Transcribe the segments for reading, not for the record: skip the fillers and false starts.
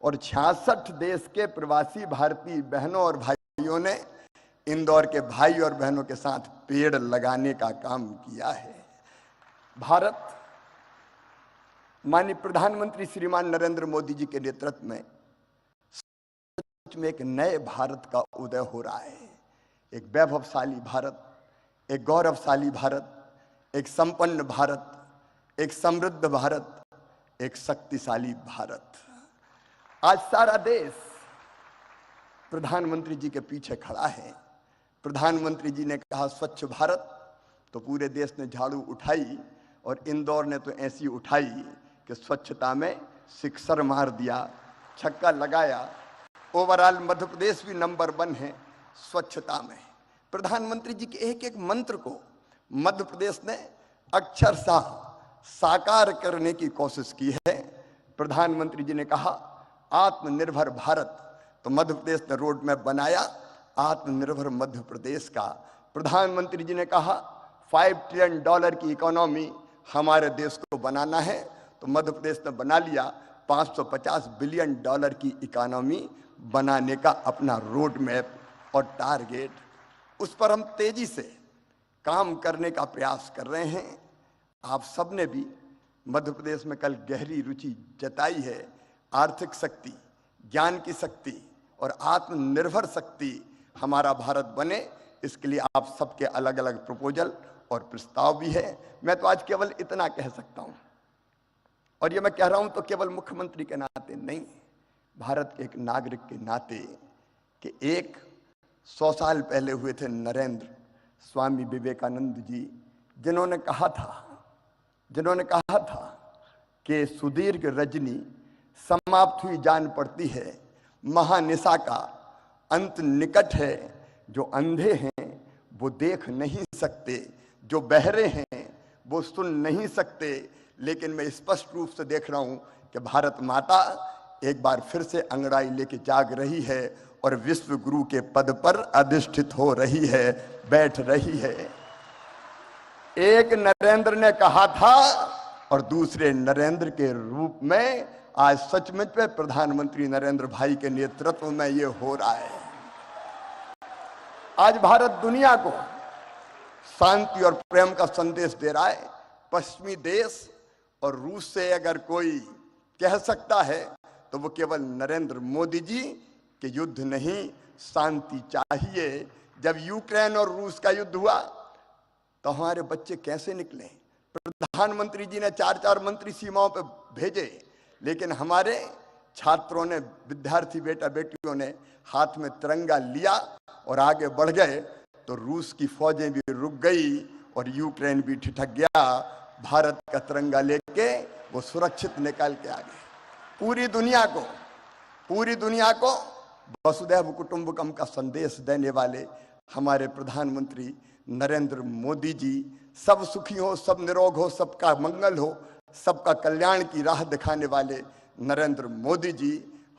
और 66 देश के प्रवासी भारतीय बहनों और भाइयों ने इंदौर के भाई और बहनों के साथ पेड़ लगाने का काम किया है। भारत माननीय प्रधानमंत्री श्रीमान नरेंद्र मोदी जी के नेतृत्व में सच में एक नए भारत का उदय हो रहा है। एक वैभवशाली भारत, एक गौरवशाली भारत, एक संपन्न भारत, एक समृद्ध भारत, एक शक्तिशाली भारत। आज सारा देश प्रधानमंत्री जी के पीछे खड़ा है। प्रधानमंत्री जी ने कहा स्वच्छ भारत, तो पूरे देश ने झाड़ू उठाई और इंदौर ने तो ऐसी उठाई कि स्वच्छता में सिक्सर मार दिया, छक्का लगाया। ओवरऑल मध्य प्रदेश भी नंबर 1 है स्वच्छता में। प्रधानमंत्री जी के एक एक मंत्र को मध्य प्रदेश ने अक्षरशः साकार करने की कोशिश की है। प्रधानमंत्री जी ने कहा आत्मनिर्भर भारत, तो मध्य प्रदेश ने रोड मैप बनाया आत्मनिर्भर मध्य प्रदेश का। प्रधानमंत्री जी ने कहा $5 ट्रिलियन की इकोनॉमी हमारे देश को बनाना है, तो मध्य प्रदेश ने बना लिया $550 बिलियन की इकोनॉमी बनाने का अपना रोड मैप और टारगेट। उस पर हम तेजी से काम करने का प्रयास कर रहे हैं। आप सब ने भी मध्य प्रदेश में कल गहरी रुचि जताई है। आर्थिक शक्ति, ज्ञान की शक्ति और आत्मनिर्भर शक्ति हमारा भारत बने, इसके लिए आप सबके अलग अलग प्रपोजल और प्रस्ताव भी है। मैं तो आज केवल इतना कह सकता हूं, और ये मैं कह रहा हूं तो केवल मुख्यमंत्री के नाते नहीं, भारत के एक नागरिक के नाते, कि 100 साल पहले हुए थे नरेंद्र स्वामी विवेकानंद जी, जिन्होंने कहा था कि सुदीर्घ रजनी समाप्त हुई जान पड़ती है, महानिशा का अंत निकट है। जो अंधे हैं वो देख नहीं सकते, जो बहरे हैं वो सुन नहीं सकते, लेकिन मैं स्पष्ट रूप से देख रहा हूं कि भारत माता एक बार फिर से अंगड़ाई लेके जाग रही है और विश्व गुरु के पद पर अधिष्ठित हो रही है, बैठ रही है। एक नरेंद्र ने कहा था और दूसरे नरेंद्र के रूप में आज सचमुच में प्रधानमंत्री नरेंद्र भाई के नेतृत्व में ये हो रहा है। आज भारत दुनिया को शांति और प्रेम का संदेश दे रहा है। पश्चिमी देश और रूस से अगर कोई कह सकता है तो वो केवल नरेंद्र मोदी जी के युद्ध नहीं, शांति चाहिए। जब यूक्रेन और रूस का युद्ध हुआ तो हमारे बच्चे कैसे निकले? प्रधानमंत्री जी ने 4-4 मंत्री सीमाओं पर भेजे, लेकिन हमारे छात्रों ने, विद्यार्थी बेटा बेटियों ने हाथ में तिरंगा लिया और आगे बढ़ गए, तो रूस की फौजें भी रुक गई और यूक्रेन भी ठिठक गया। भारत का तिरंगा लेके वो सुरक्षित निकल के आ गए। पूरी दुनिया को वसुधैव कुटुंबकम का संदेश देने वाले हमारे प्रधानमंत्री नरेंद्र मोदी जी, सब सुखी हो, सब निरोग हो, सबका मंगल हो, सबका कल्याण की राह दिखाने वाले नरेंद्र मोदी जी,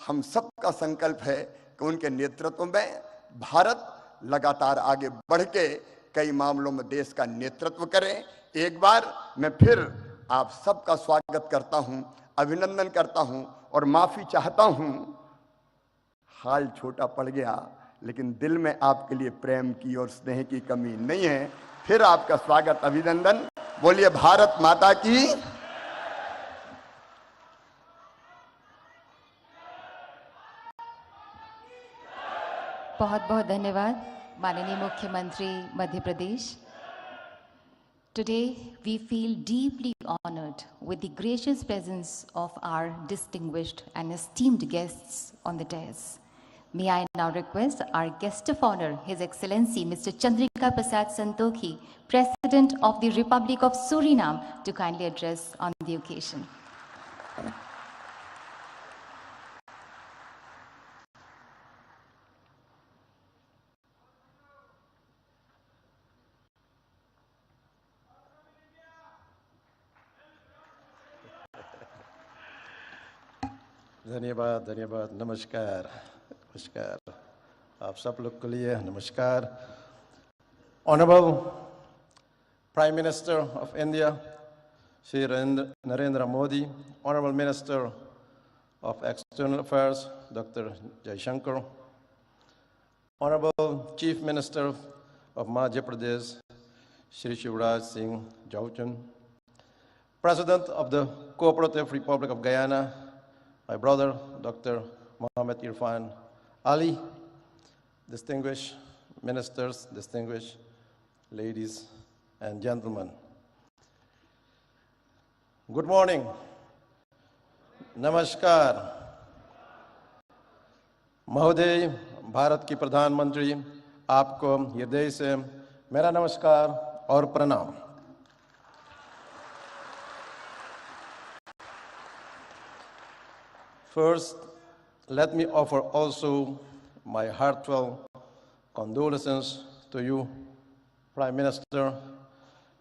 हम सबका संकल्प है कि उनके नेतृत्व में भारत लगातार आगे बढ़ के कई मामलों में देश का नेतृत्व करे। एक बार मैं फिर आप सबका स्वागत करता हूं, अभिनंदन करता हूं और माफी चाहता हूं। हाल छोटा पड़ गया, लेकिन दिल में आपके लिए प्रेम की और स्नेह की कमी नहीं है। फिर आपका स्वागत, अभिनंदन। बोलिए भारत माता की। बहुत बहुत धन्यवाद माननीय मुख्यमंत्री Madhya Pradesh. Today we feel deeply honored with the gracious presence of our distinguished and esteemed guests on the dais. May I now request our guest of honor, His Excellency Mr. Chandrika Prasad Santokhi, President of the Republic of Suriname, to kindly address on the occasion. धन्यवाद, धन्यवाद। नमस्कार, नमस्कार आप सब लोग के लिए नमस्कार। Honourable prime minister of India Shri Narendra Modi, honourable minister of External Affairs, Dr. Jaishankar, Honorable Chief Minister of Madhya Pradesh, Shri Shivraj Singh Chauhan, President of the Cooperative Republic of Guyana, my brother, Dr. Mohammed Irfan Ali, distinguished ministers, distinguished ladies and gentlemen. Good morning. नमस्कार। महोदय, भारत की प्रधानमंत्री, आपको हृदय से मेरा नमस्कार और प्रणाम। First, let me offer also my heartfelt condolences to you, Prime Minister,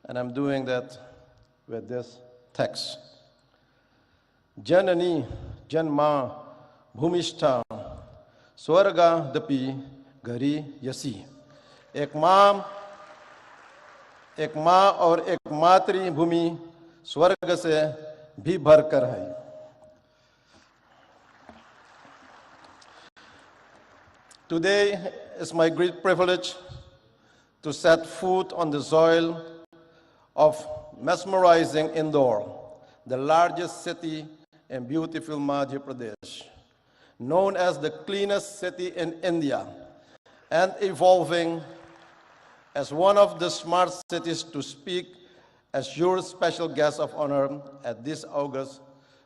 and I'm doing that with this text. Janani Janma Bhumishta Swarga Dapi Gari Yasi. एक माँ और एक मातृभूमि स्वर्ग से भी भरकर है। Today is my great privilege to set foot on the soil of mesmerizing Indore, the largest city in beautiful Madhya Pradesh, known as the cleanest city in India and evolving as one of the smart cities to speak as your special guest of honor at this August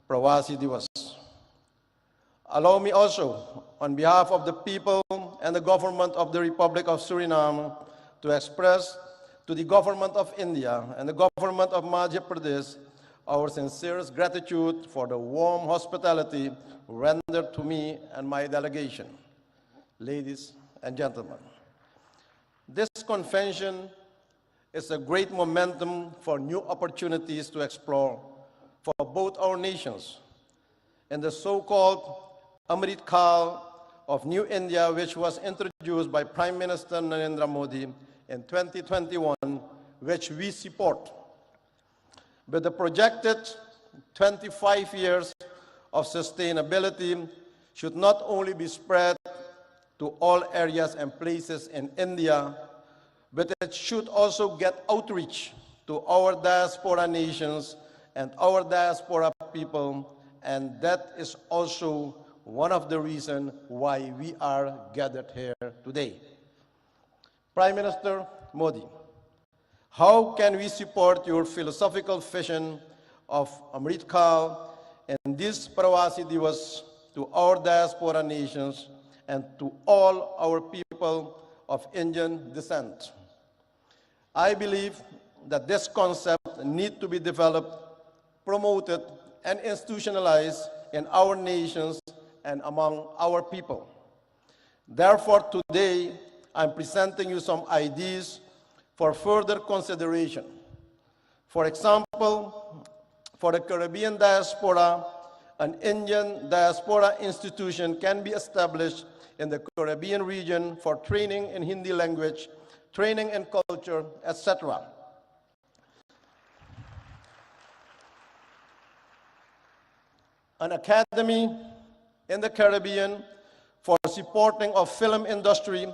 Pravasi Divas. Allow me also, on behalf of the people and the government of the Republic of Suriname, to express to the government of India and the government of Madhya Pradesh our sincerest gratitude for the warm hospitality rendered to me and my delegation. Ladies and gentlemen, this convention is a great momentum for new opportunities to explore for both our nations. In the so-called Amrit Kal of New India, which was introduced by Prime Minister Narendra Modi in 2021, which we support. With the projected 25 years of sustainability should not only be spread to all areas and places in India, but it should also get outreach to our diaspora nations and our diaspora people, and that is also one of the reasons why we are gathered here today. Prime Minister Modi, how can we support your philosophical vision of Amrit Kal and this Pravasi Divas to our diaspora nations and to all our people of Indian descent? I believe that this concept needs to be developed, promoted, and institutionalized in our nations and among our people. Therefore, today, I'm presenting you some ideas for further consideration. For example, for the Caribbean diaspora, an Indian diaspora institution can be established in the Caribbean region for training in Hindi language, training in culture, etc. An academy in the Caribbean for supporting of film industry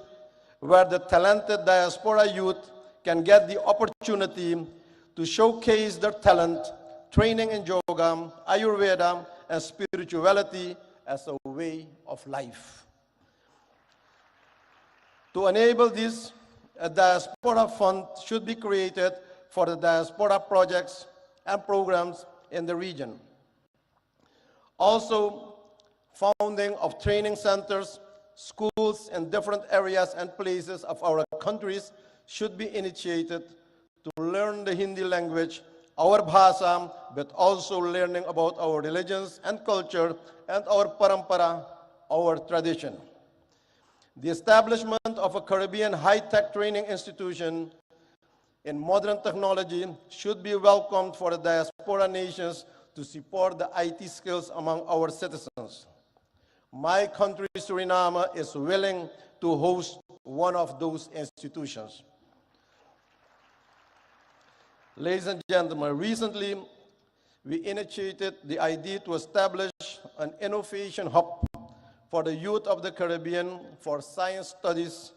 where the talented diaspora youth can get the opportunity to showcase their talent, training in yoga, Ayurveda, and spirituality as a way of life. To enable this, a diaspora fund should be created for the diaspora projects and programs in the region. Also, founding of training centers, schools in different areas and places of our countries should be initiated to learn the Hindi language, our bhasha, but also learning about our religions and culture and our parampara, our tradition. The establishment of a Caribbean high-tech training institution in modern technology should be welcomed for the diaspora nations to support the IT skills among our citizens. My country, Suriname, is willing to host one of those institutions. Ladies and gentlemen, recently we initiated the idea to establish an innovation hub for the youth of the Caribbean for science studies,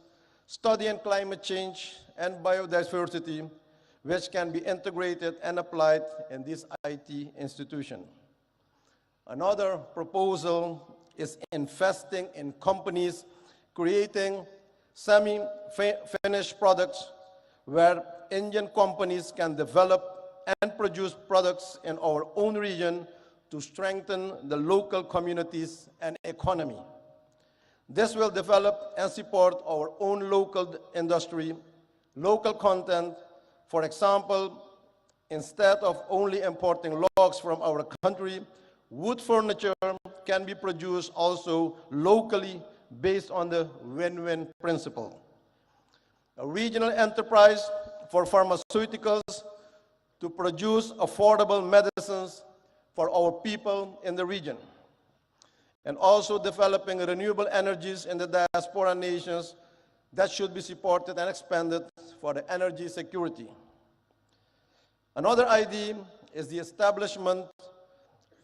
studying climate change and biodiversity, which can be integrated and applied in this IT institution. Another proposal is investing in companies creating semi-finished products where Indian companies can develop and produce products in our own region to strengthen the local communities and economy. This will develop and support our own local industry, local content. For example, instead of only importing logs from our country, wood furniture can be produced also locally based on the win-win principle. A regional enterprise for pharmaceuticals to produce affordable medicines for our people in the region, and also developing renewable energies in the diaspora nations that should be supported and expanded for the energy security. Another idea is the establishment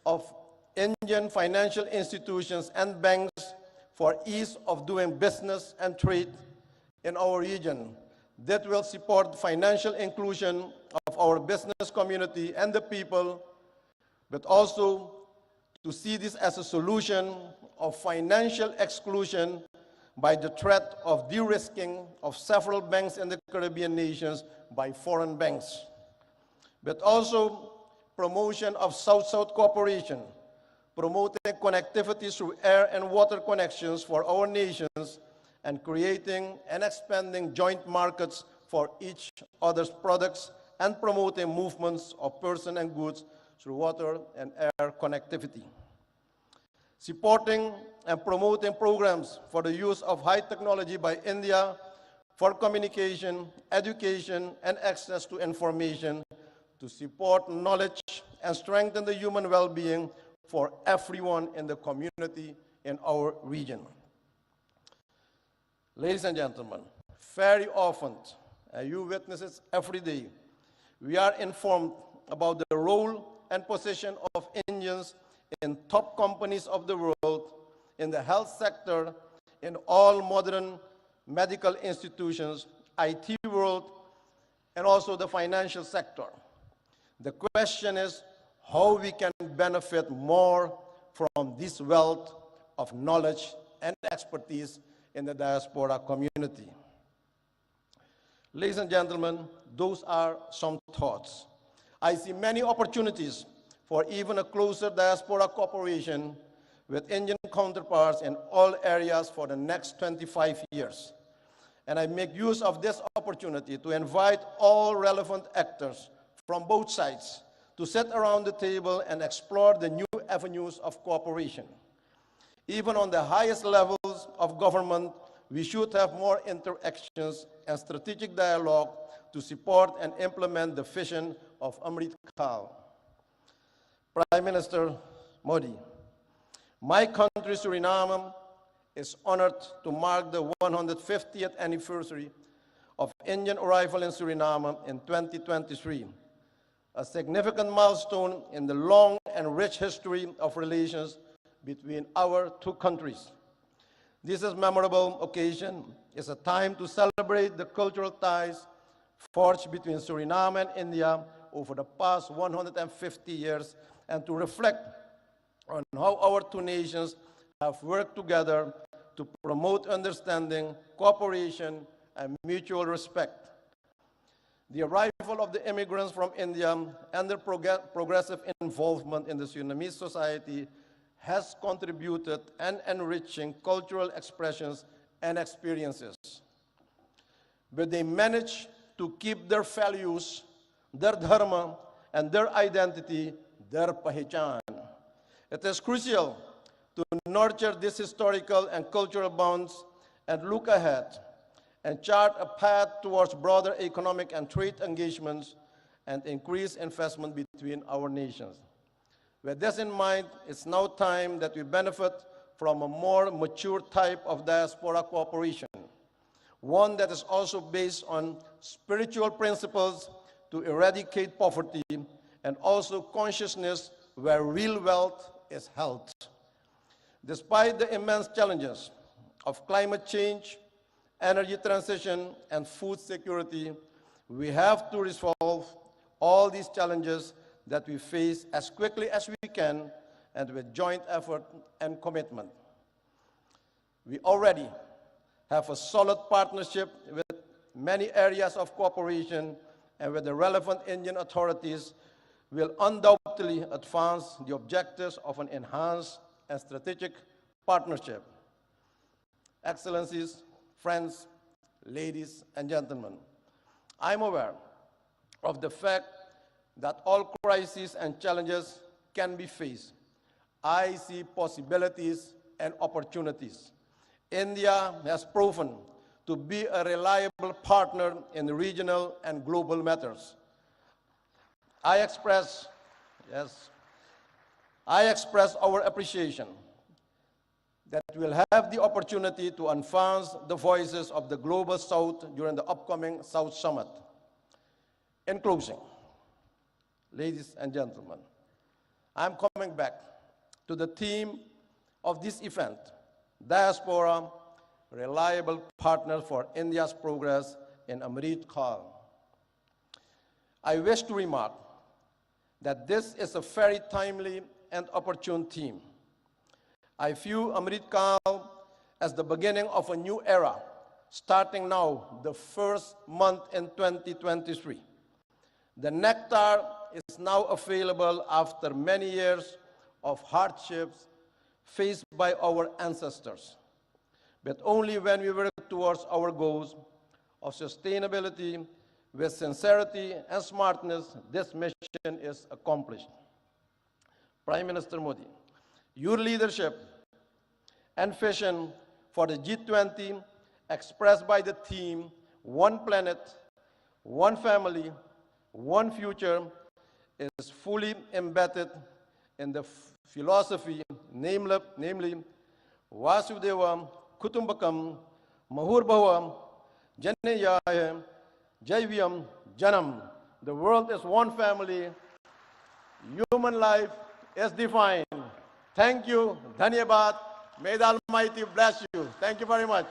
of Indian financial institutions and banks for ease of doing business and trade in our region that will support financial inclusion of our business community and the people, but also to see this as a solution of financial exclusion by the threat of de-risking of several banks in the Caribbean nations by foreign banks, but also promotion of South-South cooperation, promoting connectivity through air and water connections for our nations, and creating and expanding joint markets for each other's products, and promoting movements of persons and goods through water and air connectivity. Supporting and promoting programs for the use of high technology by India for communication, education, and access to information to support knowledge and strengthen the human well-being for everyone in the community in our region. Ladies and gentlemen, very often, and you witness it every day, we are informed about the role and position of Indians in top companies of the world, in the health sector, in all modern medical institutions, IT world, and also the financial sector. The question is how we can benefit more from this wealth of knowledge and expertise in the diaspora community. Ladies and gentlemen, those are some thoughts. I see many opportunities for even a closer diaspora cooperation with Indian counterparts in all areas for the next 25 years. And I make use of this opportunity to invite all relevant actors from both sides to sit around the table and explore the new avenues of cooperation. Even on the highest levels of government, we should have more interactions and strategic dialogue to support and implement the vision of Amrit Kaal. Prime Minister Modi, my country, Suriname, is honored to mark the 150th anniversary of Indian arrival in Suriname in 2023, a significant milestone in the long and rich history of relations between our two countries. This is a memorable occasion. It's a time to celebrate the cultural ties forged between Suriname and India over the past 150 years and to reflect on how our two nations have worked together to promote understanding, cooperation, and mutual respect. The arrival of the immigrants from India and their progressive involvement in the Surinamese society has contributed and enriching cultural expressions and experiences. But they managed to keep their values, their dharma, and their identity, their pahichan. It is crucial to nurture these historical and cultural bonds and look ahead and chart a path towards broader economic and trade engagements and increased investment between our nations. With this in mind, it's now time that we benefit from a more mature type of diaspora cooperation, one that is also based on spiritual principles to eradicate poverty and also consciousness where real wealth is held. Despite the immense challenges of climate change, energy transition, and food security, we have to resolve all these challenges that we face as quickly as we can and with joint effort and commitment. We already have a solid partnership with many areas of cooperation, and with the relevant Indian authorities will undoubtedly advance the objectives of an enhanced and strategic partnership. Excellencies, friends, ladies and gentlemen, I'm aware of the fact that all crises and challenges can be faced. I see possibilities and opportunities. India has proven to be a reliable partner in regional and global matters. I express our appreciation that we'll have the opportunity to advance the voices of the Global South during the upcoming South Summit. In closing, ladies and gentlemen, I'm coming back to the theme of this event, Diaspora, reliable partner for India's progress in Amrit Kaal. I wish to remark that this is a very timely and opportune theme. I view Amrit Kaal as the beginning of a new era, starting now, the first month in 2023. The nectar is now available after many years of hardships faced by our ancestors. But only when we work towards our goals of sustainability with sincerity and smartness, this mission is accomplished. Prime Minister Modi, your leadership and vision for the G20 expressed by the theme, One Planet, One Family, One Future, is fully embedded in the philosophy, namely Vasudeva Kutumbakam Mahurbhava Janeyaya Jaivyam Janam. The world is one family. Human life is divine. Thank you. Dhanyabad. May the Almighty bless you. Thank you very much.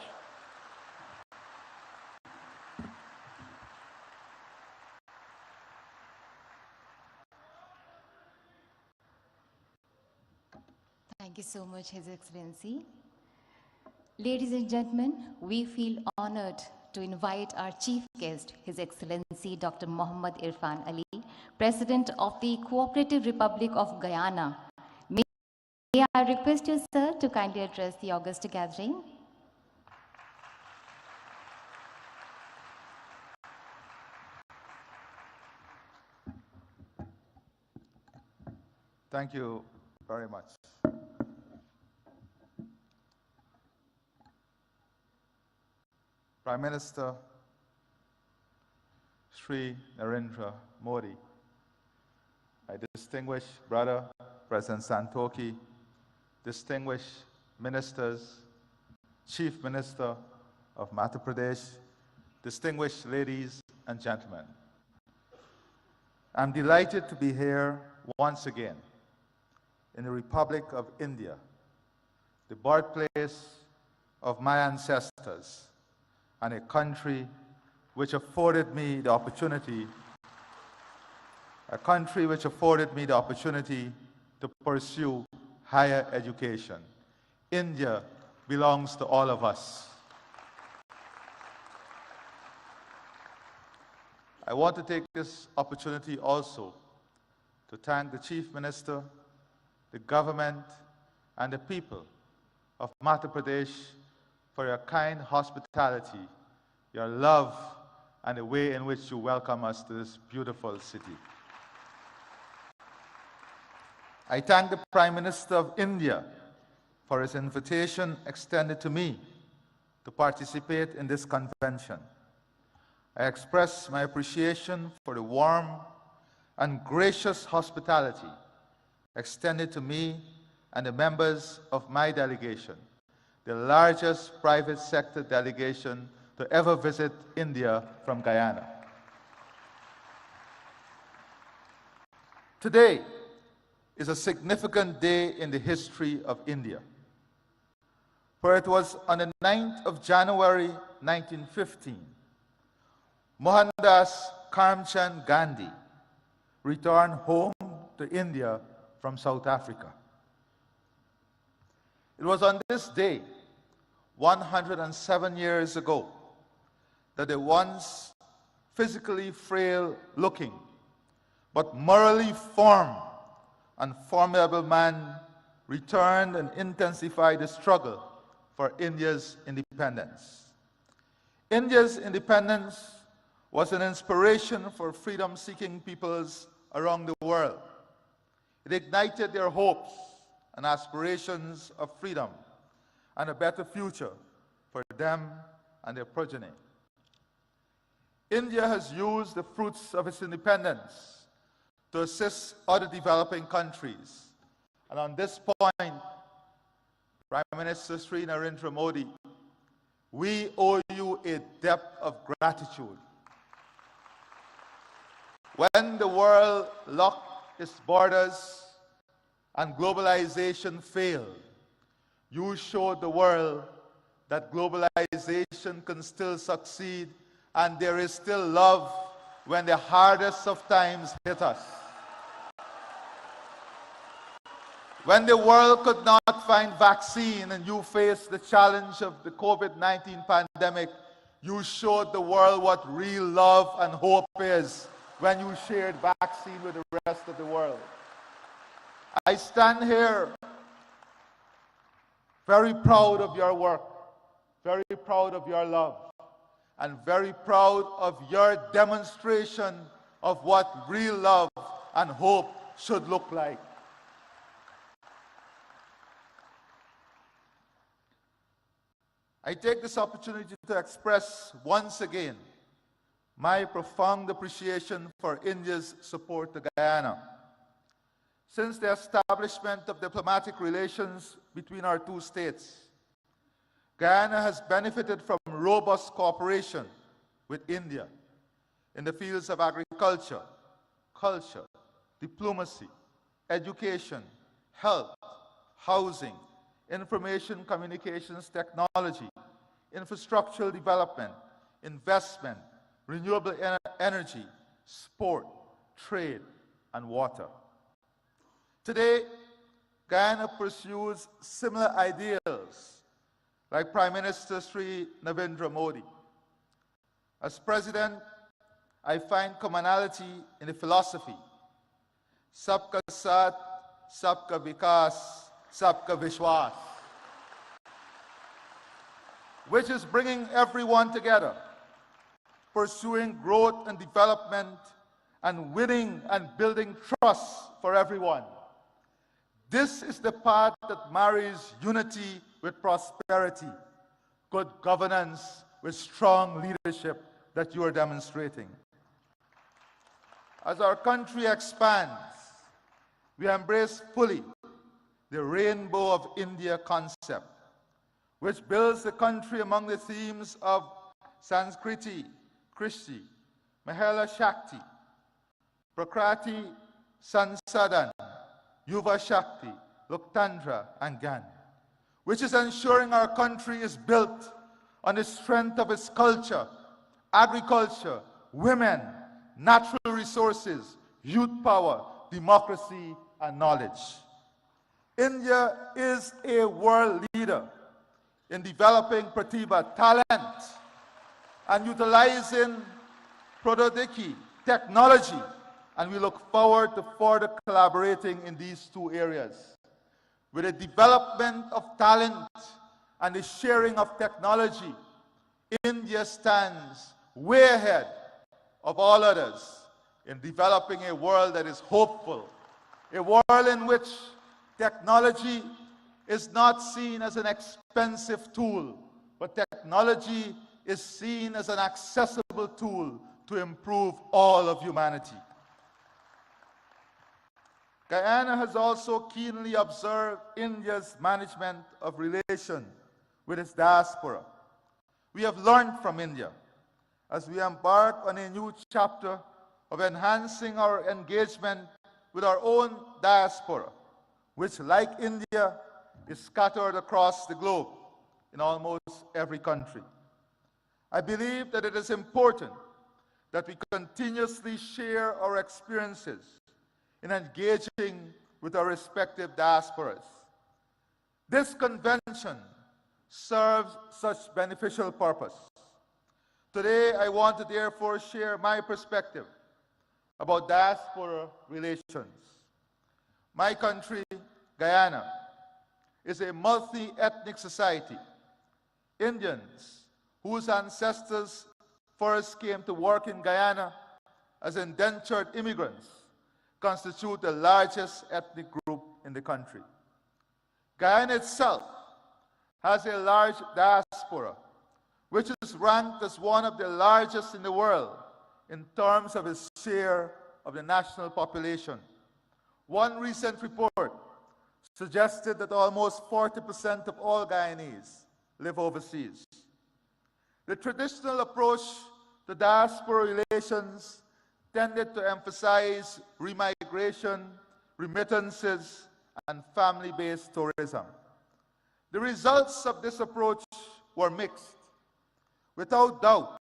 Thank you so much, His Excellency. Ladies and gentlemen, we feel honored to invite our chief guest, His Excellency Dr. Mohammad Irfan Ali, President of the Cooperative Republic of Guyana. May I request you, sir, to kindly address the august gathering. Thank you very much. Prime Minister Shri Narendra Modi, my distinguished brother, President Santokhi, distinguished ministers, Chief Minister of Madhya Pradesh, distinguished ladies and gentlemen. I'm delighted to be here once again in the Republic of India, the birthplace of my ancestors, and a country which afforded me the opportunity, to pursue higher education. India belongs to all of us. I want to take this opportunity also to thank the Chief Minister, the government, and the people of Madhya Pradesh for your kind hospitality, your love, and the way in which you welcome us to this beautiful city. I thank the Prime Minister of India for his invitation extended to me to participate in this convention. I express my appreciation for the warm and gracious hospitality extended to me and the members of my delegation, the largest private sector delegation to ever visit India from Guyana. Today is a significant day in the history of India, for it was on the 9th of January 1915, Mohandas Karamchand Gandhi returned home to India from South Africa. It was on this day, 107 years ago, that the once physically frail-looking but morally firm and formidable man returned and intensified the struggle for India's independence. India's independence was an inspiration for freedom-seeking peoples around the world. It ignited their hopes and aspirations of freedom and a better future for them and their progeny. India has used the fruits of its independence to assist other developing countries. And on this point, Prime Minister Sri Narendra Modi, we owe you a debt of gratitude. When the world locked its borders and globalization failed, you showed the world that globalization can still succeed and there is still love when the hardest of times hit us. When the world could not find vaccine and you faced the challenge of the COVID-19 pandemic, you showed the world what real love and hope is when you shared vaccine with the rest of the world. I stand here very proud of your work, very proud of your love, and very proud of your demonstration of what real love and hope should look like. I take this opportunity to express once again my profound appreciation for India's support to Guyana. Since the establishment of diplomatic relations between our two states, Guyana has benefited from robust cooperation with India in the fields of agriculture, culture, diplomacy, education, health, housing, information communications technology, infrastructural development, investment, renewable energy, sport, trade, and water. Today, Guyana pursues similar ideals like Prime Minister Sri Narendra Modi. As President, I find commonality in the philosophy, Sabka Saath, Sabka Vikas, Sabka Vishwas, which is bringing everyone together, pursuing growth and development, and winning and building trust for everyone. This is the path that marries unity with prosperity, good governance with strong leadership that you are demonstrating. As our country expands, we embrace fully the Rainbow of India concept, which builds the country among the themes of Sanskriti, Krishti, Mahela Shakti, Prakriti, Sansadan, Yuva Shakti, Loktandra, and Gyan, which is ensuring our country is built on the strength of its culture, agriculture, women, natural resources, youth power, democracy, and knowledge. India is a world leader in developing pratibha, talent, and utilizing Prododiki, technology, and we look forward to further collaborating in these two areas. With the development of talent and the sharing of technology, India stands way ahead of all others in developing a world that is hopeful, a world in which technology is not seen as an expensive tool, but technology is seen as an accessible tool to improve all of humanity. Guyana has also keenly observed India's management of relations with its diaspora. We have learned from India as we embark on a new chapter of enhancing our engagement with our own diaspora, which, like India, is scattered across the globe in almost every country. I believe that it is important that we continuously share our experiences in engaging with our respective diasporas. This convention serves such beneficial purpose. Today, I want to therefore share my perspective about diaspora relations. My country, Guyana, is a multi-ethnic society. Indians, whose ancestors first came to work in Guyana as indentured immigrants, constitute the largest ethnic group in the country. Guyana itself has a large diaspora, which is ranked as one of the largest in the world in terms of its share of the national population. One recent report suggested that almost 40% of all Guyanese live overseas. The traditional approach to diaspora relations tended to emphasize remigration, remittances, and family-based tourism. The results of this approach were mixed. Without doubt,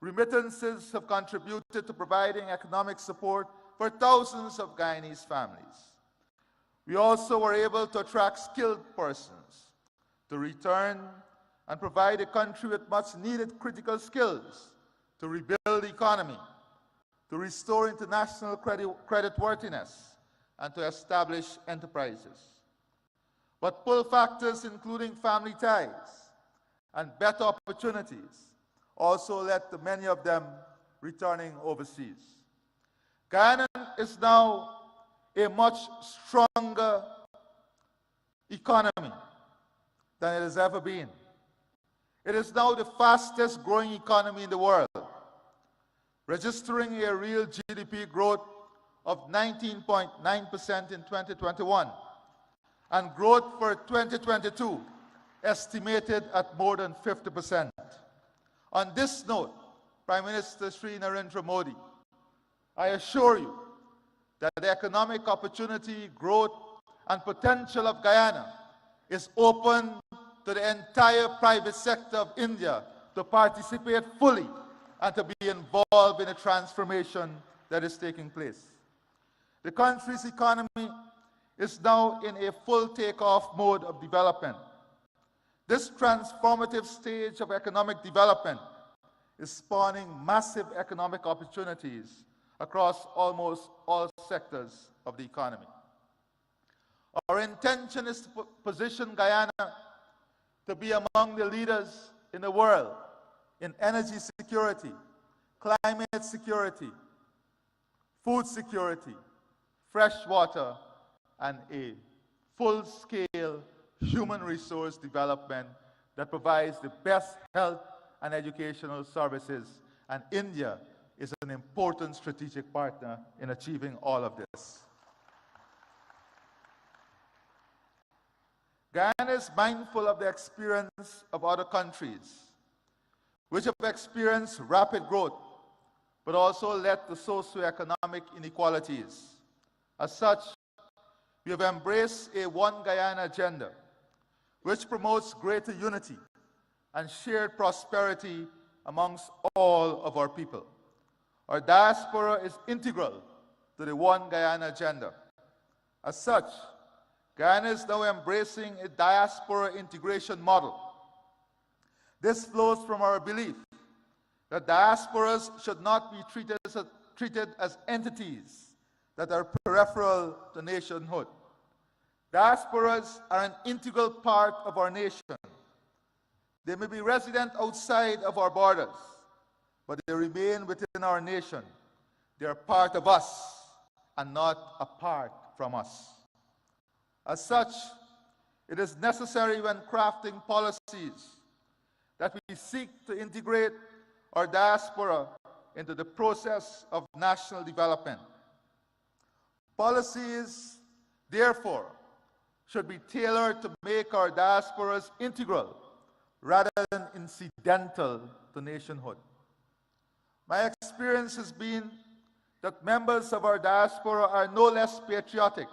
remittances have contributed to providing economic support for thousands of Guyanese families. We also were able to attract skilled persons to return and provide the country with much needed critical skills to rebuild the economy, to restore international creditworthiness, and to establish enterprises. But pull factors including family ties and better opportunities also led to many of them returning overseas. Guyana is now a much stronger economy than it has ever been. It is now the fastest growing economy in the world, registering a real GDP growth of 19.9% in 2021, and growth for 2022 estimated at more than 50%. On this note, Prime Minister Sri Narendra Modi, I assure you that the economic opportunity, growth, and potential of Guyana is open to the entire private sector of India to participate fully and to be involved in the transformation that is taking place. The country's economy is now in a full takeoff mode of development. This transformative stage of economic development is spawning massive economic opportunities across almost all sectors of the economy. Our intention is to position Guyana to be among the leaders in the world in energy security, climate security, food security, fresh water, and a full-scale human resource development that provides the best health and educational services, and India is an important strategic partner in achieving all of this. Guyana is mindful of the experience of other countries, which have experienced rapid growth, but also led to socioeconomic inequalities. As such, we have embraced a One Guyana agenda, which promotes greater unity and shared prosperity amongst all of our people. Our diaspora is integral to the One Guyana agenda. As such, Guyana is now embracing a diaspora integration model. This flows from our belief that diasporas should not be treated as entities that are peripheral to nationhood. Diasporas are an integral part of our nation. They may be resident outside of our borders, but they remain within our nation. They are part of us and not apart from us. As such, it is necessary when crafting policies that we seek to integrate our diaspora into the process of national development. Policies, therefore, should be tailored to make our diasporas integral rather than incidental to nationhood. My experience has been that members of our diaspora are no less patriotic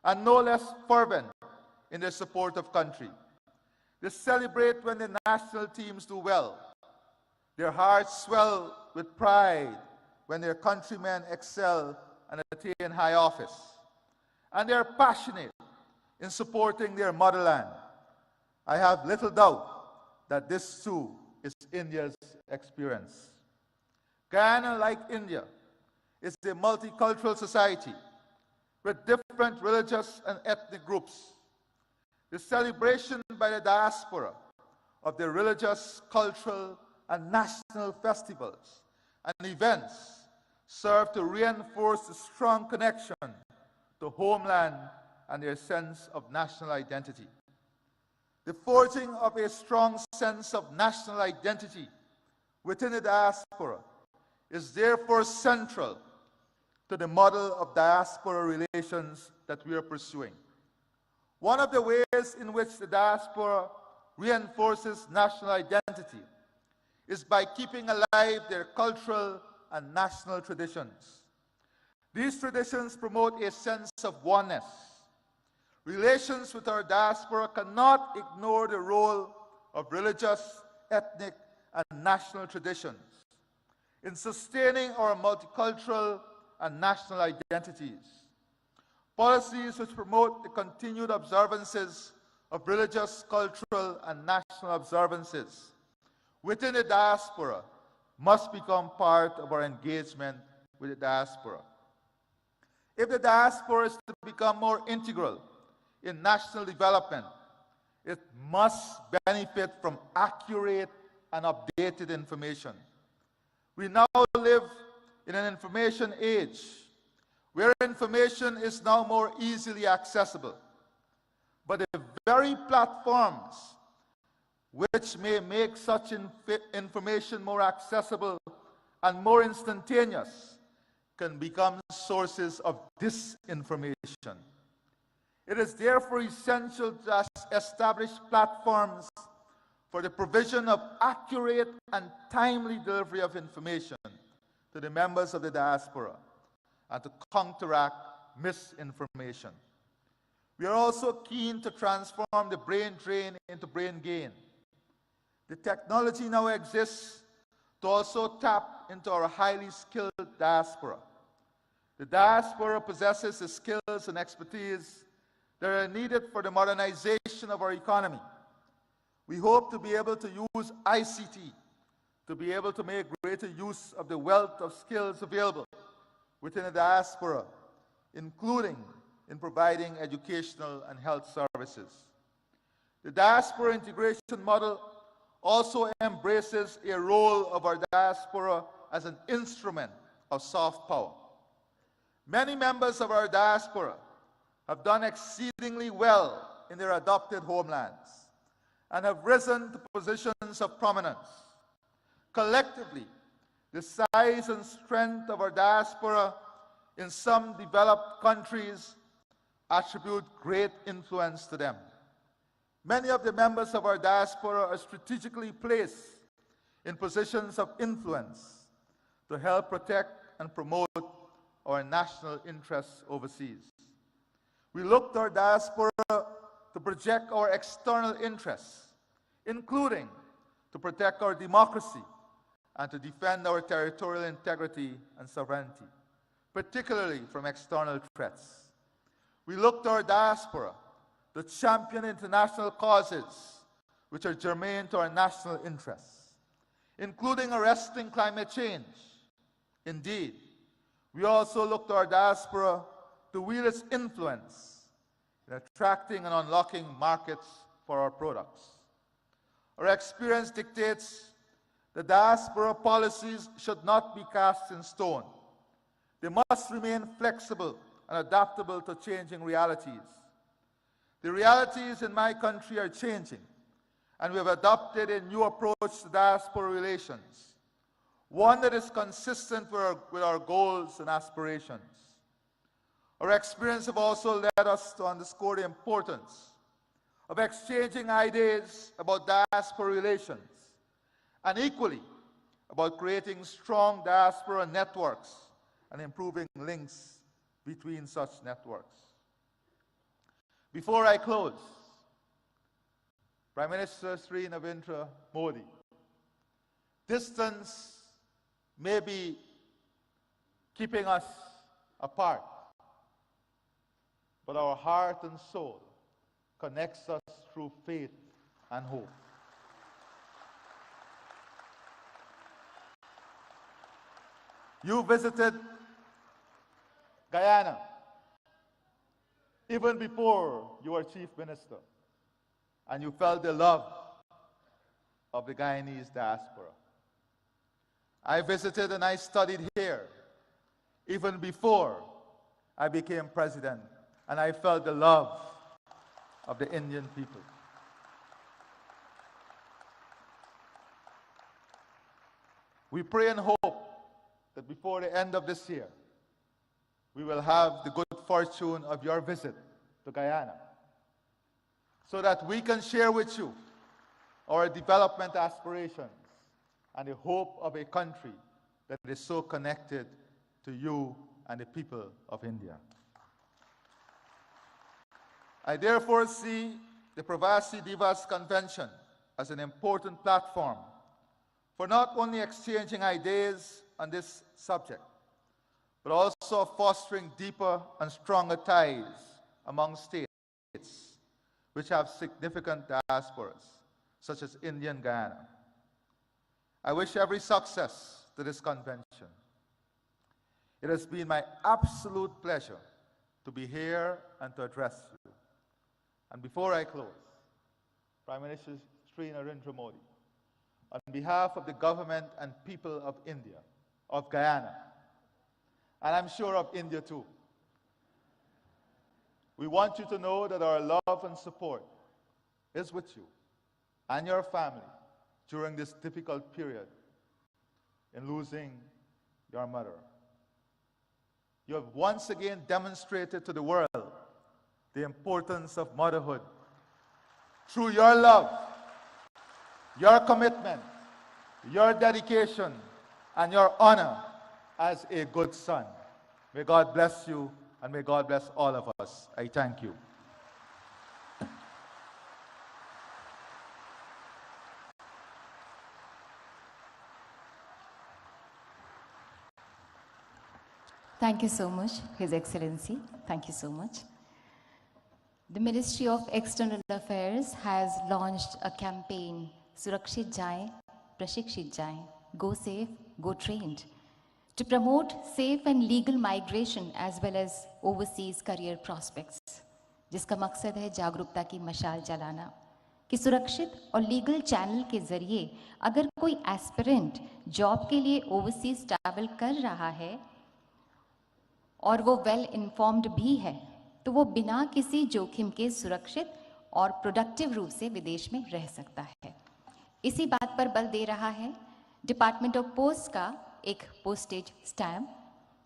and no less fervent in their support of country. They celebrate when the national teams do well. Their hearts swell with pride when their countrymen excel and attain high office. And they are passionate in supporting their motherland. I have little doubt that this too is India's experience. Guyana, like India, is a multicultural society with different religious and ethnic groups. The celebration by the diaspora of their religious, cultural, and national festivals and events serve to reinforce the strong connection to homeland and their sense of national identity. The forging of a strong sense of national identity within the diaspora is therefore central to the model of diaspora relations that we are pursuing. One of the ways in which the diaspora reinforces national identity is by keeping alive their cultural and national traditions. These traditions promote a sense of oneness. Relations with our diaspora cannot ignore the role of religious, ethnic, and national traditions in sustaining our multicultural and national identities. Policies which promote the continued observances of religious, cultural, and national observances within the diaspora must become part of our engagement with the diaspora. If the diaspora is to become more integral in national development, it must benefit from accurate and updated information. We now live in an information age where information is now more easily accessible. But the very platforms which may make such information more accessible and more instantaneous can become sources of disinformation. It is therefore essential to establish platforms for the provision of accurate and timely delivery of information to the members of the diaspora and to counteract misinformation. We are also keen to transform the brain drain into brain gain. The technology now exists to also tap into our highly skilled diaspora. The diaspora possesses the skills and expertise that are needed for the modernization of our economy. We hope to be able to use ICT to be able to make greater use of the wealth of skills available within the diaspora, including in providing educational and health services. The diaspora integration model also embraces a role of our diaspora as an instrument of soft power. Many members of our diaspora have done exceedingly well in their adopted homelands and have risen to positions of prominence. Collectively, the size and strength of our diaspora in some developed countries attribute great influence to them. Many of the members of our diaspora are strategically placed in positions of influence to help protect and promote our national interests overseas. We look to our diaspora to project our external interests, including to protect our democracy and to defend our territorial integrity and sovereignty, particularly from external threats. We look to our diaspora to champion international causes which are germane to our national interests, including arresting climate change. Indeed, we also look to our diaspora to wield its influence in attracting and unlocking markets for our products. Our experience dictates the diaspora policies should not be cast in stone. They must remain flexible and adaptable to changing realities. The realities in my country are changing, and we have adopted a new approach to diaspora relations, one that is consistent with our goals and aspirations. Our experience have also led us to underscore the importance of exchanging ideas about diaspora relations, and equally about creating strong diaspora networks and improving links between such networks. Before I close, Prime Minister Sri Narendra Modi, distance may be keeping us apart, but our heart and soul connects us through faith and hope. You visited Guyana even before you were Chief Minister, and you felt the love of the Guyanese diaspora. I visited and I studied here even before I became president, and I felt the love of the Indian people. We pray and hope that before the end of this year, we will have the good fortune of your visit to Guyana, so that we can share with you our development aspirations and the hope of a country that is so connected to you and the people of India. I therefore see the Pravasi Divas Convention as an important platform for not only exchanging ideas on this subject, but also fostering deeper and stronger ties among states which have significant diasporas, such as India and Guyana. I wish every success to this convention. It has been my absolute pleasure to be here and to address you. And before I close, Prime Minister Sri Narendra Modi, on behalf of the government and people of India, of Guyana, and I'm sure of India too, we want you to know that our love and support is with you and your family during this difficult period in losing your mother. You have once again demonstrated to the world the importance of motherhood through your love, your commitment, your dedication, and your honor as a good son. May God bless you, and may God bless all of us. I thank you. Thank you so much, His Excellency. Thank you so much. The Ministry of External Affairs has launched a campaign, Surakshit Jaye, Prashikshit Jaye, Go Safe, Go Trained, to promote safe and legal migration as well as overseas career prospects, जिसका मकसद है जागरूकता की मशाल जलाना कि सुरक्षित और लीगल चैनल के जरिए अगर कोई एस्पिरेंट जॉब के लिए ओवरसीज ट्रैवल कर रहा है और वो वेल इन्फॉर्म्ड भी है, तो वो बिना किसी जोखिम के सुरक्षित और प्रोडक्टिव रूप से विदेश में रह सकता है. इसी बात पर बल दे रहा है डिपार्टमेंट ऑफ पोस्ट का एक postage stamp.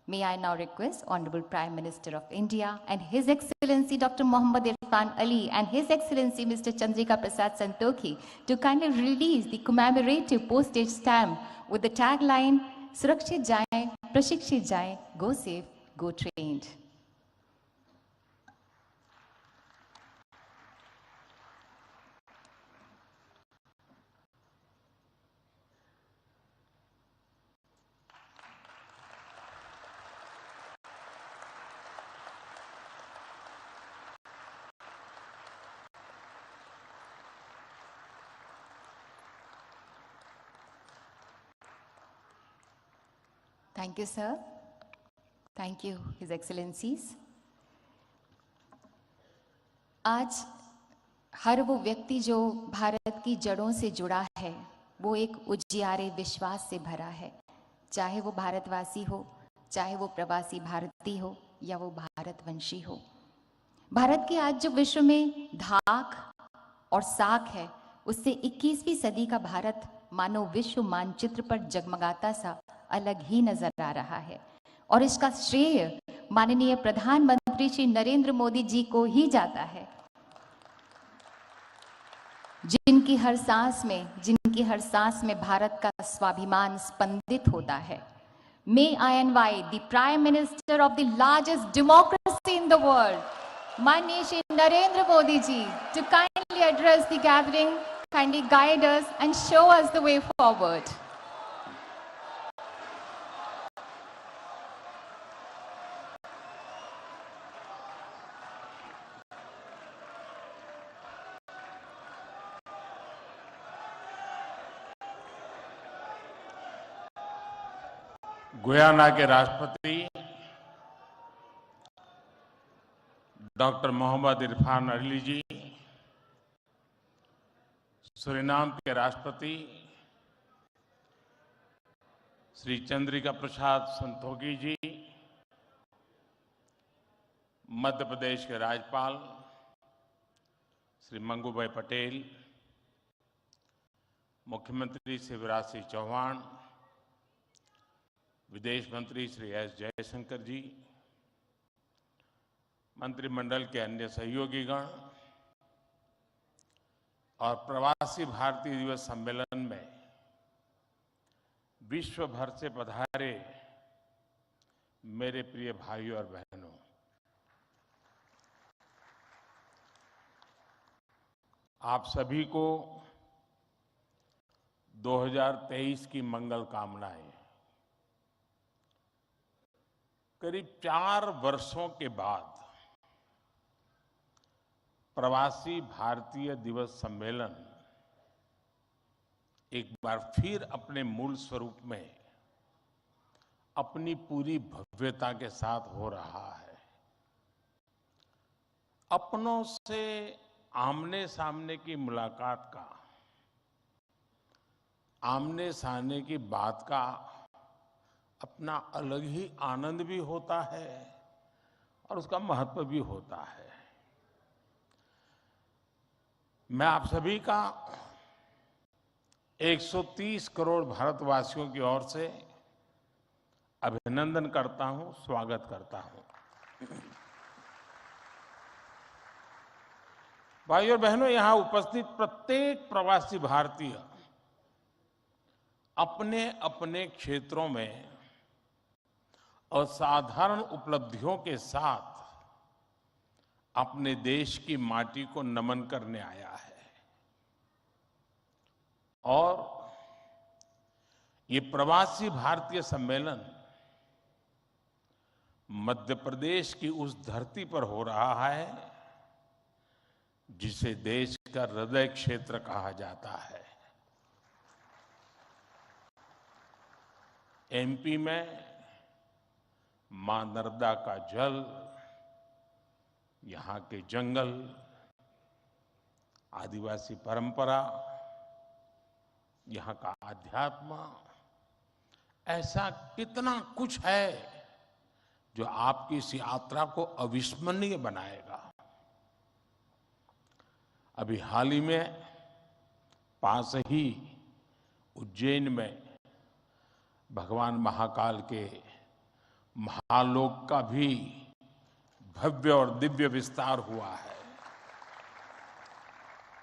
May I now request Honorable Prime Minister of India and His Excellency Dr. Mohammad Irfan Ali and His Excellency Mr. Chandrika Prasad Santokhi to kindly release the commemorative postage stamp with the tagline Surakshit Jaye, Prashikshit Jaye, Go Safe, Go Trained. Thank you, sir. Thank you, His Excellencies. आज हर वो व्यक्ति जो भारत की जड़ों से जुड़ा है, वो एक उजियारे विश्वास से भरा है, चाहे वो भारतवासी हो, चाहे वो प्रवासी भारतीय हो या वो भारतवंशी हो. भारत की आज जो विश्व में धाक और साख है, उससे 21वीं सदी का भारत मानो विश्व मानचित्र पर जगमगाता सा अलग ही नजर आ रहा है. और इसका श्रेय माननीय प्रधानमंत्री श्री नरेंद्र मोदी जी को ही जाता है, जिनकी हर सांस में भारत का स्वाभिमान स्पंदित होता है. May I invite the Prime Minister of the largest democracy in the world, Manya Shri Narendra Modi ji, to kindly address the gathering, kindly guide us and show us the way forward. Guyana के राष्ट्रपति doctor Mohammad Irfan Ali जी, Suriname के राष्ट्रपति श्री चंद्रिका प्रसाद संतोखी जी, मध्य प्रदेश के राज्यपाल श्री मंगूभाई पटेल, मुख्यमंत्री शिवराज सिंह चौहान, विदेश मंत्री Shri S Jaishankar जी, मंत्रिमंडल के अन्य सहयोगीगण और प्रवासी भारतीय दिवस सम्मेलन में विश्व भर से पधारे मेरे प्रिय भाइयों और बहनों, आप सभी को 2023 की मंगल कामनाएं। करीब 4 वर्षों के बाद प्रवासी भारतीय दिवस सम्मेलन एक बार फिर अपने मूल स्वरूप में अपनी पूरी भव्यता के साथ हो रहा है। अपनों से आमने सामने की मुलाकात का, आमने सामने की बात का अपना अलग ही आनंद भी होता है और उसका महत्व भी होता है। मैं आप सभी का 130 करोड़ भारतवासियों की ओर से अभिनंदन करता हूं, स्वागत करता हूं। भाइयों और बहनों, यहां उपस्थित प्रत्येक प्रवासी भारतीय अपने अपने क्षेत्रों में असाधारण उपलब्धियों के साथ अपने देश की माटी को नमन करने आया है और ये प्रवासी भारतीय सम्मेलन मध्य प्रदेश की उस धरती पर हो रहा है जिसे देश का हृदय क्षेत्र कहा जाता है। एमपी में मां नर्मदा का जल, यहाँ के जंगल, आदिवासी परंपरा, यहाँ का आध्यात्म, ऐसा कितना कुछ है जो आपकी इस यात्रा को अविस्मरणीय बनाएगा। अभी हाल ही में पास ही उज्जैन में भगवान महाकाल के महालोक का भी भव्य और दिव्य विस्तार हुआ है।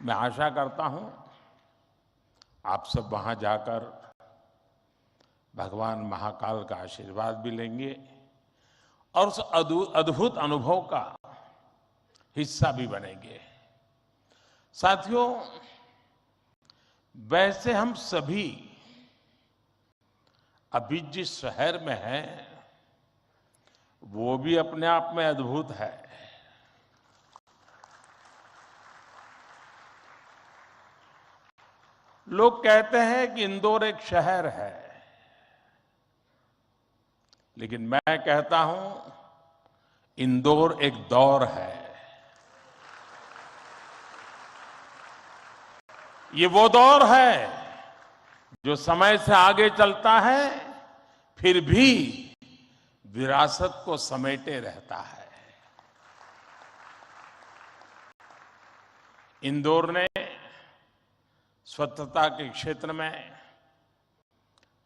मैं आशा करता हूं आप सब वहां जाकर भगवान महाकाल का आशीर्वाद भी लेंगे और उस अद्भुत अनुभव का हिस्सा भी बनेंगे। साथियों, वैसे हम सभी अभी जिस शहर में हैं वो भी अपने आप में अद्भुत है। लोग कहते हैं कि इंदौर एक शहर है, लेकिन मैं कहता हूं इंदौर एक दौर है। ये वो दौर है जो समय से आगे चलता है फिर भी विरासत को समेटे रहता है। इंदौर ने स्वच्छता के क्षेत्र में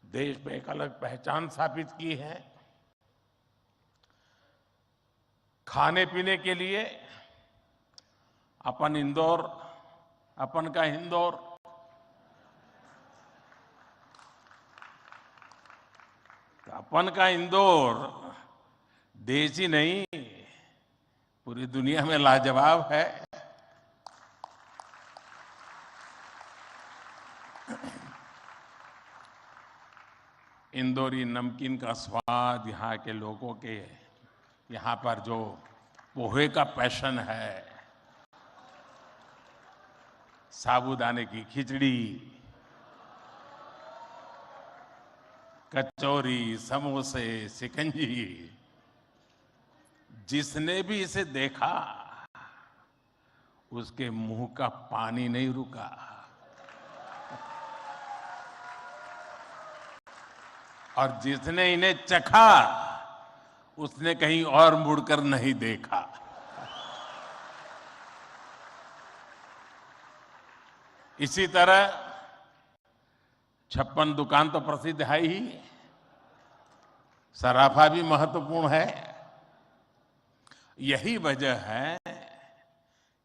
देश में एक अलग पहचान स्थापित की है। खाने पीने के लिए अपन इंदौर, अपन का इंदौर, तो अपन का इंदौर देश ही नहीं, पूरी दुनिया में लाजवाब है। इंदौरी नमकीन का स्वाद, यहाँ के लोगों के, यहाँ पर जो पोहे का पैशन है, साबूदाने की खिचड़ी, कचौरी, समोसे, शिकंजी, जिसने भी इसे देखा उसके मुंह का पानी नहीं रुका। और जिसने इन्हें चखा उसने कहीं और मुड़कर नहीं देखा। इसी तरह 56 दुकान तो प्रसिद्ध है ही, सराफा भी महत्वपूर्ण है। यही वजह है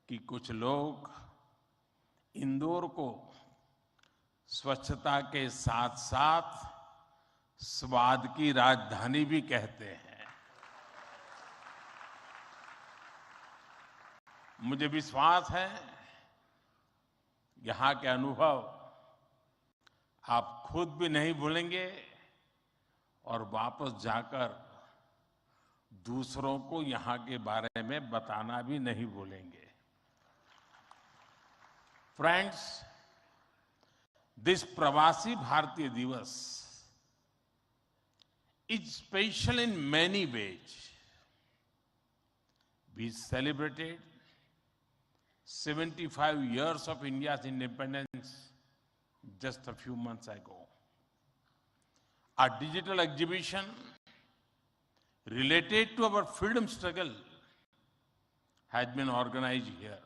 कि कुछ लोग इंदौर को स्वच्छता के साथ साथ स्वाद की राजधानी भी कहते हैं। मुझे विश्वास है यहाँ के अनुभव आप खुद भी नहीं भूलेंगे और वापस जाकर दूसरों को यहाँ के बारे में बताना भी नहीं भूलेंगे। फ्रेंड्स, दिस प्रवासी भारतीय दिवस is special in many ways. We celebrated 75 years of India's independence just a few months ago. Our digital exhibition related to our freedom struggle has been organized here.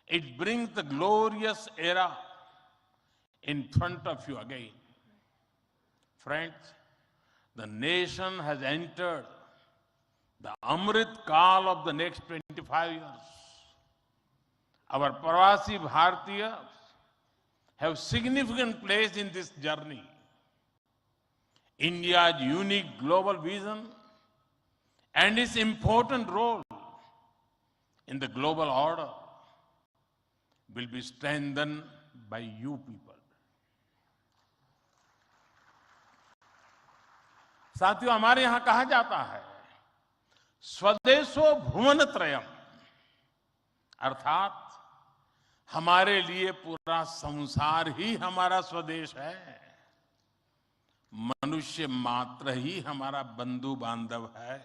It brings the glorious era in front of you again. Friends, the nation has entered the Amrit Kaal of the next 25 years. Our Pravasi Bhartiyas have significant place in this journey. India's unique global vision and its important role in the global order will be strengthened by you people. साथियों, हमारे यहां कहा जाता है स्वदेशो भुवन त्रयम, अर्थात हमारे लिए पूरा संसार ही हमारा स्वदेश है। मनुष्य मात्र ही हमारा बंधु बांधव है।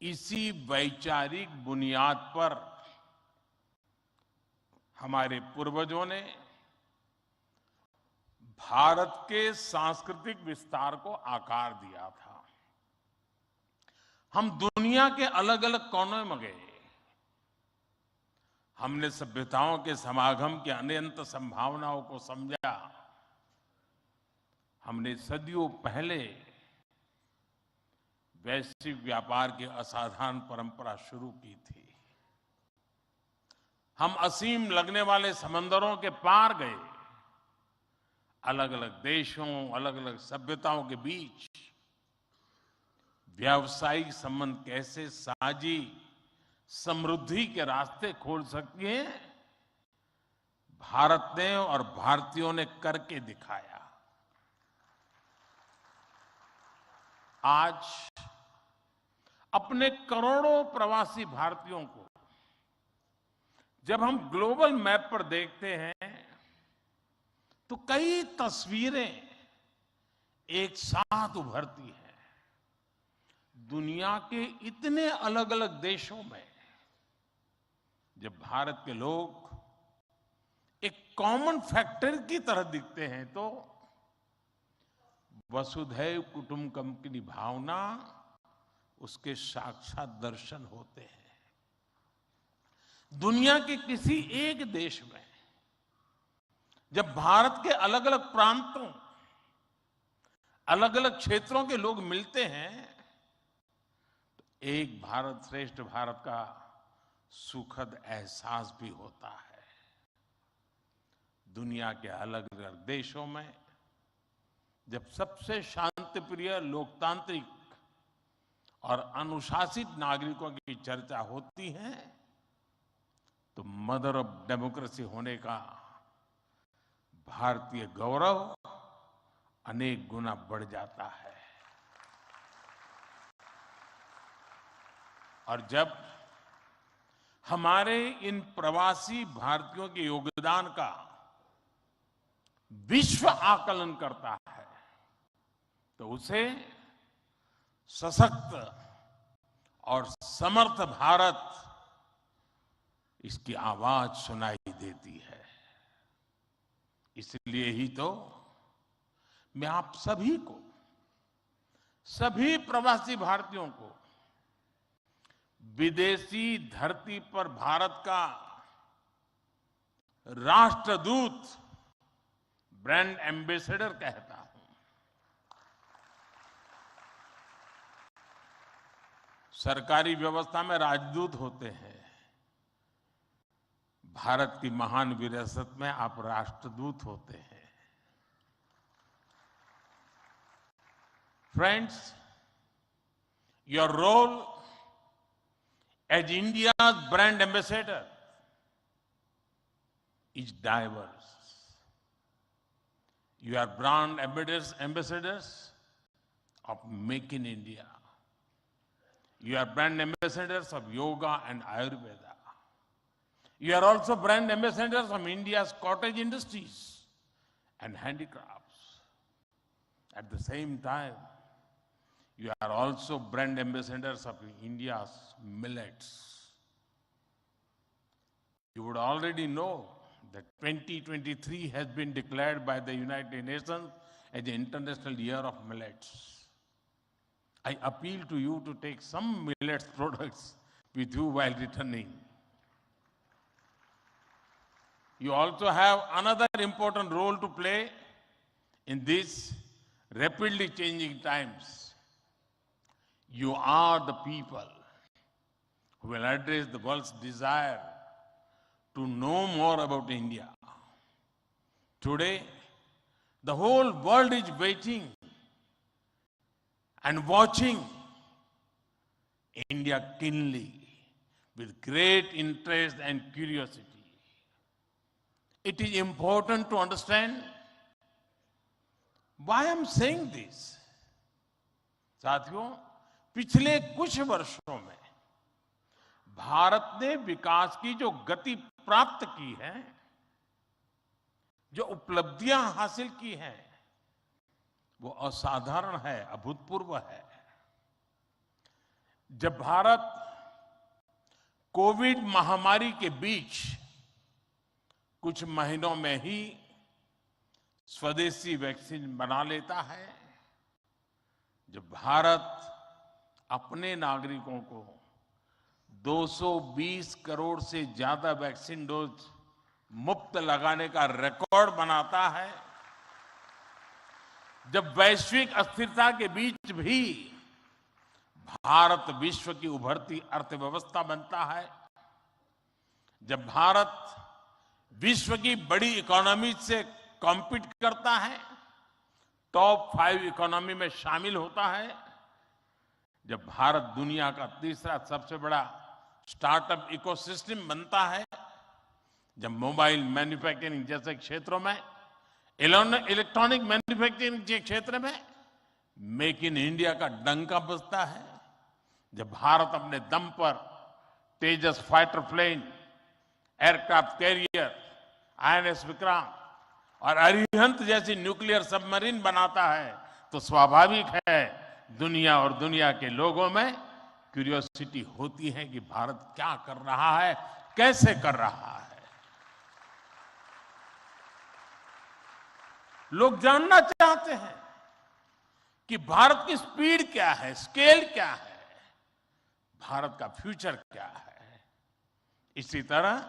इसी वैचारिक बुनियाद पर हमारे पूर्वजों ने भारत के सांस्कृतिक विस्तार को आकार दिया था। हम दुनिया के अलग अलग कोनों में गए, हमने सभ्यताओं के समागम की अनंत संभावनाओं को समझा। हमने सदियों पहले वैश्विक व्यापार की असाधारण परंपरा शुरू की थी। हम असीम लगने वाले समंदरों के पार गए, अलग अलग देशों, अलग अलग सभ्यताओं के बीच व्यावसायिक संबंध कैसे साझी समृद्धि के रास्ते खोल सकती हैं, भारत ने और भारतीयों ने करके दिखाया। आज अपने करोड़ों प्रवासी भारतीयों को जब हम ग्लोबल मैप पर देखते हैं तो कई तस्वीरें एक साथ उभरती हैं। दुनिया के इतने अलग अलग देशों में जब भारत के लोग एक कॉमन फैक्टर की तरह दिखते हैं तो वसुधैव कुटुंबकम की भावना उसके साक्षात दर्शन होते हैं। दुनिया के किसी एक देश में जब भारत के अलग अलग प्रांतों, अलग अलग क्षेत्रों के लोग मिलते हैं तो एक भारत श्रेष्ठ भारत का सुखद एहसास भी होता है। दुनिया के अलग अलग देशों में जब सबसे शांतिप्रिय, लोकतांत्रिक और अनुशासित नागरिकों की चर्चा होती है तो मदर ऑफ डेमोक्रेसी होने का भारतीय गौरव अनेक गुना बढ़ जाता है। और जब हमारे इन प्रवासी भारतीयों के योगदान का विश्व आकलन करता है तो उसे सशक्त और समर्थ भारत, इसकी आवाज सुनाई देती है। इसलिए ही तो मैं आप सभी को, सभी प्रवासी भारतीयों को विदेशी धरती पर भारत का राष्ट्रदूत, ब्रांड एम्बेसडर कहता हूं। सरकारी व्यवस्था में राजदूत होते हैं, भारत की महान विरासत में आप राष्ट्रदूत होते हैं। Friends, your role as India's brand ambassador is diverse. You are brand ambassadors of Make in India. You are brand ambassadors of yoga and Ayurveda. You are also brand ambassadors of India's cottage industries and handicrafts. At the same time, you are also brand ambassadors of India's millets. You would already know that 2023 has been declared by the United Nations as the International Year of Millets. I appeal to you to take some millets products with you while returning. You also have another important role to play in these rapidly changing times. You are the people who will address the world's desire to know more about India. Today, the whole world is waiting and watching India keenly with great interest and curiosity. It is important to understand why I'm saying this. साथियों, पिछले कुछ वर्षों में भारत ने विकास की जो गति प्राप्त की है, जो उपलब्धियां हासिल की हैं, वो असाधारण है, अभूतपूर्व है। जब भारत कोविड महामारी के बीच कुछ महीनों में ही स्वदेशी वैक्सीन बना लेता है, जब भारत अपने नागरिकों को 220 करोड़ से ज्यादा वैक्सीन डोज मुफ्त लगाने का रिकॉर्ड बनाता है, जब वैश्विक अस्थिरता के बीच भी भारत विश्व की उभरती अर्थव्यवस्था बनता है, जब भारत विश्व की बड़ी इकोनॉमी से कॉम्पीट करता है, टॉप 5 इकोनॉमी में शामिल होता है, जब भारत दुनिया का तीसरा सबसे बड़ा स्टार्टअप इकोसिस्टम बनता है, जब मोबाइल मैन्युफैक्चरिंग जैसे क्षेत्रों में, इलेक्ट्रॉनिक मैन्युफैक्चरिंग के क्षेत्र में मेक इन इंडिया का डंका बजता है, जब भारत अपने दम पर Tejas fighter plane, aircraft carrier, INS Vikrant और अरिहंत जैसी न्यूक्लियर सबमरीन बनाता है, तो स्वाभाविक है दुनिया और दुनिया के लोगों में क्यूरियोसिटी होती है कि भारत क्या कर रहा है, कैसे कर रहा है। लोग जानना चाहते हैं कि भारत की स्पीड क्या है, स्केल क्या है, भारत का फ्यूचर क्या है। इसी तरह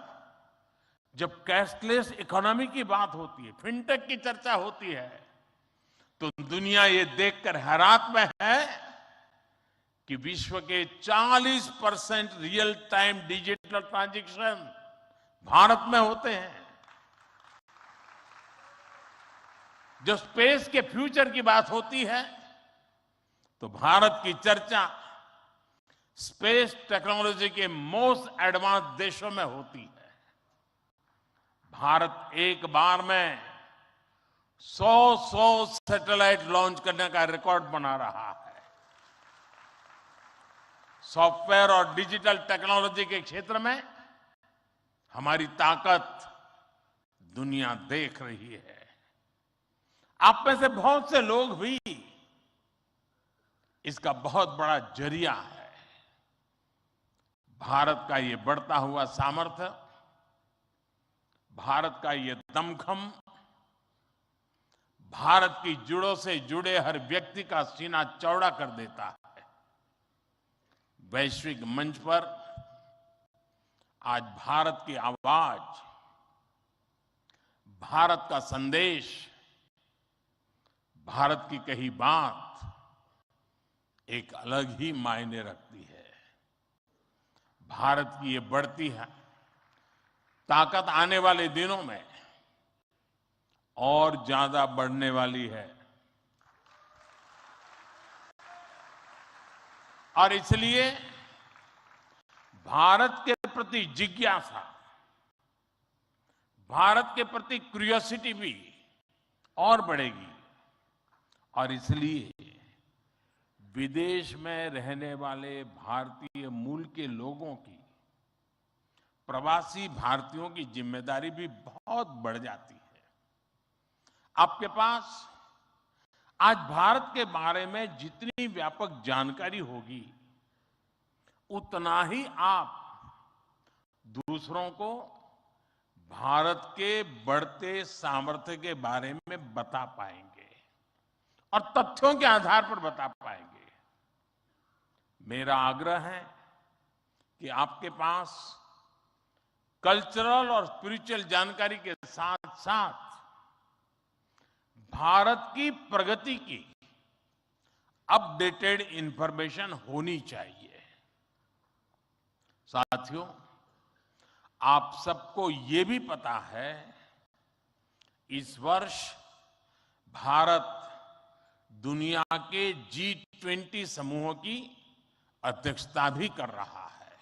जब कैशलेस इकोनॉमी की बात होती है, फिनटेक की चर्चा होती है, तो दुनिया ये देखकर हैरान में है कि विश्व के 40% real time digital transaction Bharat में होते हैं। जो स्पेस के फ्यूचर की बात होती है तो भारत की चर्चा स्पेस टेक्नोलॉजी के मोस्ट एडवांस देशों में होती है। भारत एक बार में 100 सैटेलाइट लॉन्च करने का रिकॉर्ड बना रहा है। सॉफ्टवेयर और डिजिटल टेक्नोलॉजी के क्षेत्र में हमारी ताकत दुनिया देख रही है। आप में से बहुत से लोग भी इसका बहुत बड़ा जरिया है। भारत का ये बढ़ता हुआ सामर्थ्य, भारत का ये दमखम, भारत की जड़ों से जुड़े हर व्यक्ति का सीना चौड़ा कर देता है। वैश्विक मंच पर आज भारत की आवाज, भारत का संदेश, भारत की कही बात एक अलग ही मायने रखती है। भारत की ये बढ़ती है ताकत आने वाले दिनों में और ज्यादा बढ़ने वाली है। और इसलिए भारत के प्रति जिज्ञासा, भारत के प्रति क्यूरियोसिटी भी और बढ़ेगी। और इसलिए विदेश में रहने वाले भारतीय मूल के लोगों की, प्रवासी भारतीयों की जिम्मेदारी भी बहुत बढ़ जाती है। आपके पास आज भारत के बारे में जितनी व्यापक जानकारी होगी, उतना ही आप दूसरों को भारत के बढ़ते सामर्थ्य के बारे में बता पाएंगे और तथ्यों के आधार पर बता पाएंगे। मेरा आग्रह है कि आपके पास कल्चरल और स्पिरिचुअल जानकारी के साथ साथ भारत की प्रगति की अपडेटेड इंफॉर्मेशन होनी चाहिए। साथियों, आप सबको ये भी पता है, इस वर्ष भारत दुनिया के G20 समूहों की अध्यक्षता भी कर रहा है।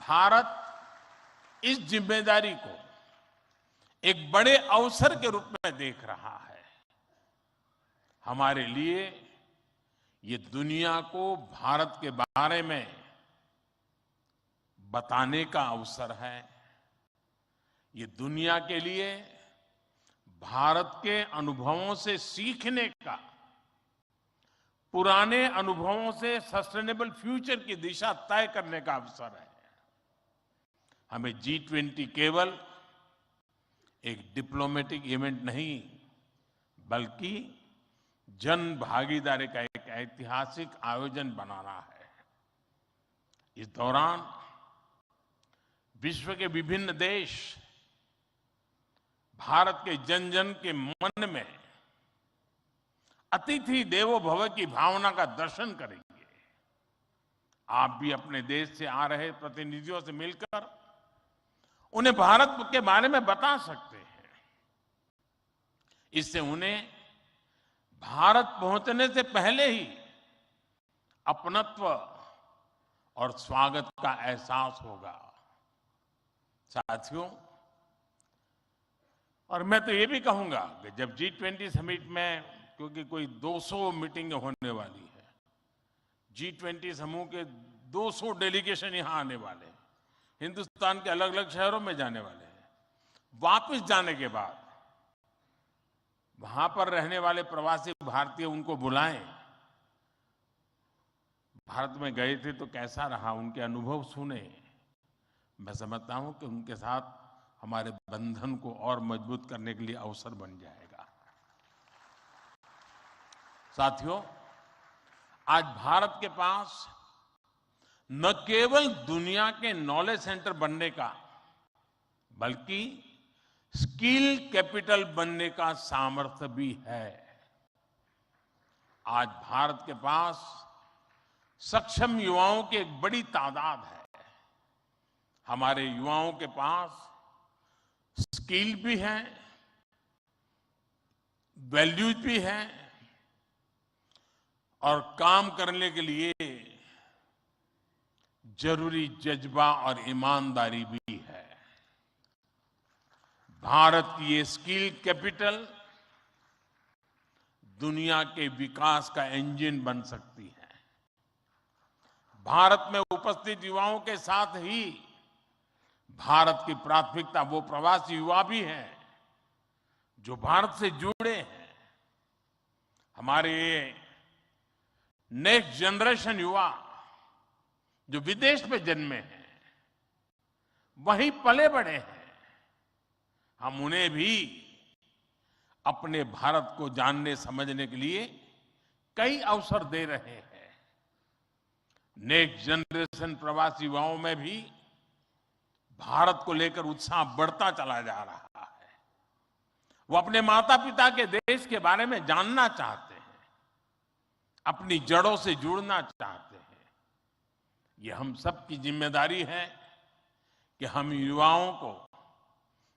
भारत इस जिम्मेदारी को एक बड़े अवसर के रूप में देख रहा है। हमारे लिए ये दुनिया को भारत के बारे में बताने का अवसर है। ये दुनिया के लिए भारत के अनुभवों से सीखने का, पुराने अनुभवों से सस्टेनेबल फ्यूचर की दिशा तय करने का अवसर है। हमें G20 केवल एक डिप्लोमेटिक इवेंट नहीं, बल्कि जन भागीदारी का एक ऐतिहासिक आयोजन बनाना है। इस दौरान विश्व के विभिन्न देश भारत के जन जन के मन में अतिथि देवो भव की भावना का दर्शन करेंगे। आप भी अपने देश से आ रहे प्रतिनिधियों से मिलकर उन्हें भारत के बारे में बता सकते हैं। इससे उन्हें भारत पहुंचने से पहले ही अपनत्व और स्वागत का एहसास होगा। साथियों, और मैं तो ये भी कहूंगा कि जब G20 समिट में, क्योंकि कोई 200 मीटिंग होने वाली है, G20 समूह के 200 डेलीगेशन यहां आने वाले हैं, हिंदुस्तान के अलग अलग शहरों में जाने वाले हैं। वापस जाने के बाद वहां पर रहने वाले प्रवासी भारतीय उनको बुलाएं, भारत में गए थे तो कैसा रहा, उनके अनुभव सुने। मैं समझता हूं कि उनके साथ हमारे बंधन को और मजबूत करने के लिए अवसर बन जाएगा। साथियों, आज भारत के पास न केवल दुनिया के नॉलेज सेंटर बनने का, बल्कि स्किल कैपिटल बनने का सामर्थ्य भी है। आज भारत के पास सक्षम युवाओं की एक बड़ी तादाद है। हमारे युवाओं के पास स्किल भी है, वैल्यूज भी हैं और काम करने के लिए जरूरी जज्बा और ईमानदारी भी है। भारत की ये स्किल कैपिटल दुनिया के विकास का इंजन बन सकती है। भारत में उपस्थित युवाओं के साथ ही भारत की प्राथमिकता वो प्रवासी युवा भी हैं जो भारत से जुड़े हैं। हमारे नेक्स्ट जनरेशन युवा जो विदेश में जन्मे हैं, वहीं पले बड़े हैं, हम उन्हें भी अपने भारत को जानने समझने के लिए कई अवसर दे रहे हैं। नेक्स्ट जनरेशन प्रवासी युवाओं में भी भारत को लेकर उत्साह बढ़ता चला जा रहा है। वो अपने माता पिता के देश के बारे में जानना चाहते हैं, अपनी जड़ों से जुड़ना चाहते हैं। ये हम सब की जिम्मेदारी है कि हम युवाओं को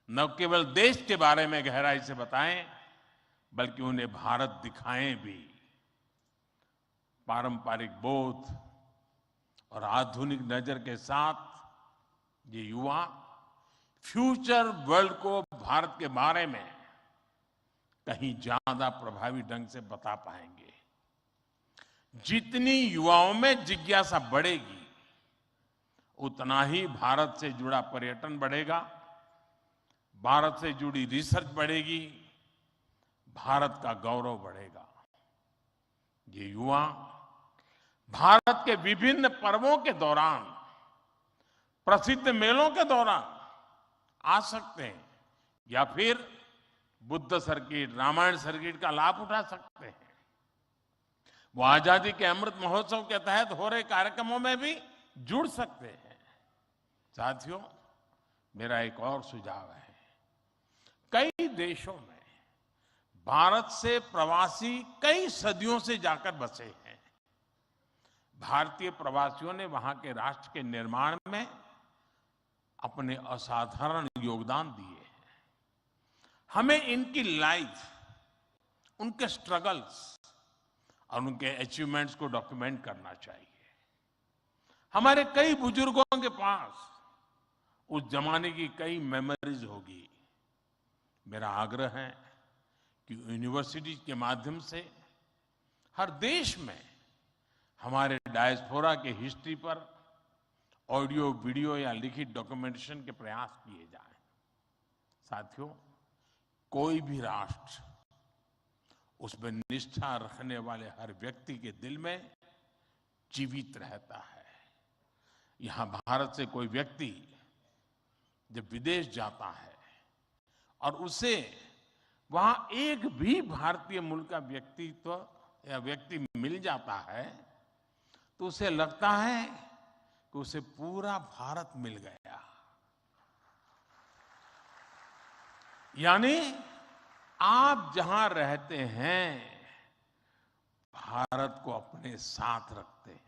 न केवल देश के बारे में गहराई से बताएं, बल्कि उन्हें भारत दिखाएं भी। पारंपरिक बोध और आधुनिक नजर के साथ ये युवा फ्यूचर वर्ल्ड को भारत के बारे में कहीं ज्यादा प्रभावी ढंग से बता पाएंगे। जितनी युवाओं में जिज्ञासा बढ़ेगी, उतना ही भारत से जुड़ा पर्यटन बढ़ेगा, भारत से जुड़ी रिसर्च बढ़ेगी, भारत का गौरव बढ़ेगा। ये युवा भारत के विभिन्न पर्वों के दौरान, प्रसिद्ध मेलों के दौरान आ सकते हैं या फिर बुद्ध सर्किट, रामायण सर्किट का लाभ उठा सकते हैं। वो आजादी के अमृत महोत्सव के तहत हो रहे कार्यक्रमों में भी जुड़ सकते हैं। साथियों, मेरा एक और सुझाव है। कई देशों में भारत से प्रवासी कई सदियों से जाकर बसे हैं। भारतीय प्रवासियों ने वहां के राष्ट्र के निर्माण में अपने असाधारण योगदान दिए हैं। हमें इनकी लाइफ, उनके स्ट्रगल्स और उनके अचीवमेंट्स को डॉक्यूमेंट करना चाहिए। हमारे कई बुजुर्गों के पास उस जमाने की कई मेमोरीज होगी। मेरा आग्रह है कि यूनिवर्सिटी के माध्यम से हर देश में हमारे डायस्पोरा के हिस्ट्री पर ऑडियो, वीडियो या लिखित डॉक्यूमेंटेशन के प्रयास किए जाएं। साथियों, कोई भी राष्ट्र उसमें निष्ठा रखने वाले हर व्यक्ति के दिल में जीवित रहता है। यहां भारत से कोई व्यक्ति जब विदेश जाता है और उसे वहां एक भी भारतीय मूल का व्यक्तित्व या व्यक्ति मिल जाता है, तो उसे लगता है कि उसे पूरा भारत मिल गया। यानी आप जहां रहते हैं, भारत को अपने साथ रखते हैं।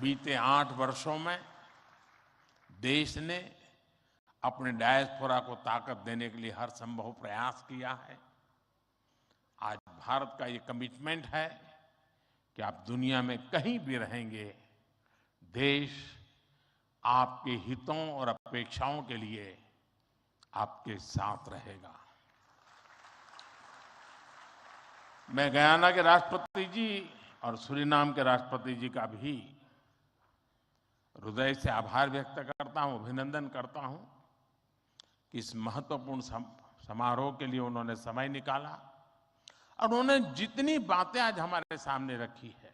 बीते 8 वर्षों में देश ने अपने डायस्पोरा को ताकत देने के लिए हर संभव प्रयास किया है। आज भारत का ये कमिटमेंट है कि आप दुनिया में कहीं भी रहेंगे, देश आपके हितों और अपेक्षाओं के लिए आपके साथ रहेगा। मैं गयाना के राष्ट्रपति जी और सूरीनाम के राष्ट्रपति जी का भी हृदय से आभार व्यक्त करता हूं, अभिनंदन करता हूं कि इस महत्वपूर्ण समारोह के लिए उन्होंने समय निकाला और उन्होंने जितनी बातें आज हमारे सामने रखी है,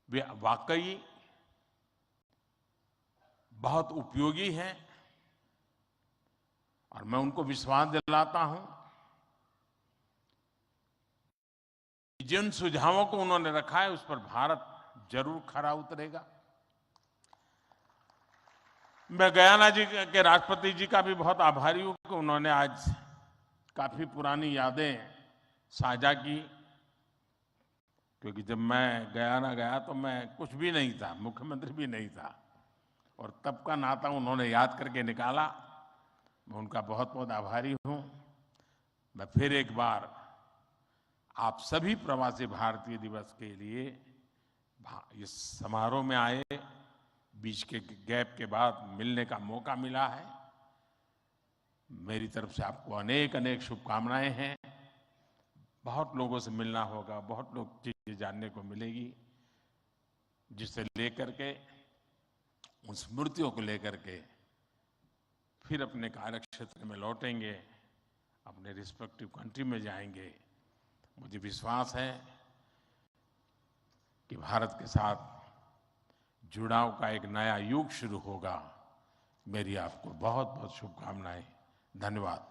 वे वाकई बहुत उपयोगी हैं। और मैं उनको विश्वास दिलाता हूं कि जिन सुझावों को उन्होंने रखा है उस पर भारत जरूर खरा उतरेगा। मैं गयाना जी के राष्ट्रपति जी का भी बहुत आभारी हूं कि उन्होंने आज काफी पुरानी यादें साझा की, क्योंकि जब मैं गयाना गया तो मैं कुछ भी नहीं था, मुख्यमंत्री भी नहीं था, और तब का नाता उन्होंने याद करके निकाला। मैं उनका बहुत बहुत आभारी हूं। मैं फिर एक बार आप सभी प्रवासी भारतीय दिवस के लिए इस समारोह में आए, बीच के गैप के बाद मिलने का मौका मिला है। मेरी तरफ से आपको अनेक अनेक शुभकामनाएं हैं। बहुत लोगों से मिलना होगा, बहुत लोग चीजें जानने को मिलेगी, जिसे लेकर के, उन स्मृतियों को लेकर के फिर अपने कार्य क्षेत्र में लौटेंगे, अपने रिस्पेक्टिव कंट्री में जाएंगे। मुझे विश्वास है कि भारत के साथ जुड़ाव का एक नया युग शुरू होगा। मेरी आपको बहुत बहुत शुभकामनाएं। धन्यवाद।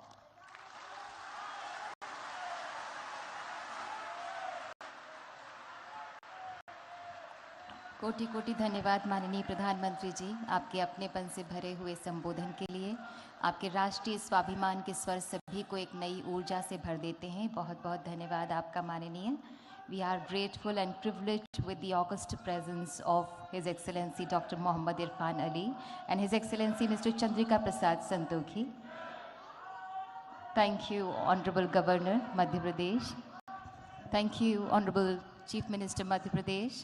कोटि कोटि धन्यवाद माननीय प्रधानमंत्री जी, आपके अपनेपन से भरे हुए संबोधन के लिए। आपके राष्ट्रीय स्वाभिमान के स्वर सभी को एक नई ऊर्जा से भर देते हैं। बहुत बहुत धन्यवाद आपका माननीय। We are grateful and privileged with the august presence of His Excellency Dr. Mohammad Irfan Ali and His Excellency Mr. Chandrika Prasad Santokhi. Thank you, Honorable Governor, Madhya Pradesh. Thank you, Honorable Chief Minister, Madhya Pradesh.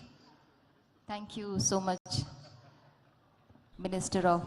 Thank you so much, Minister of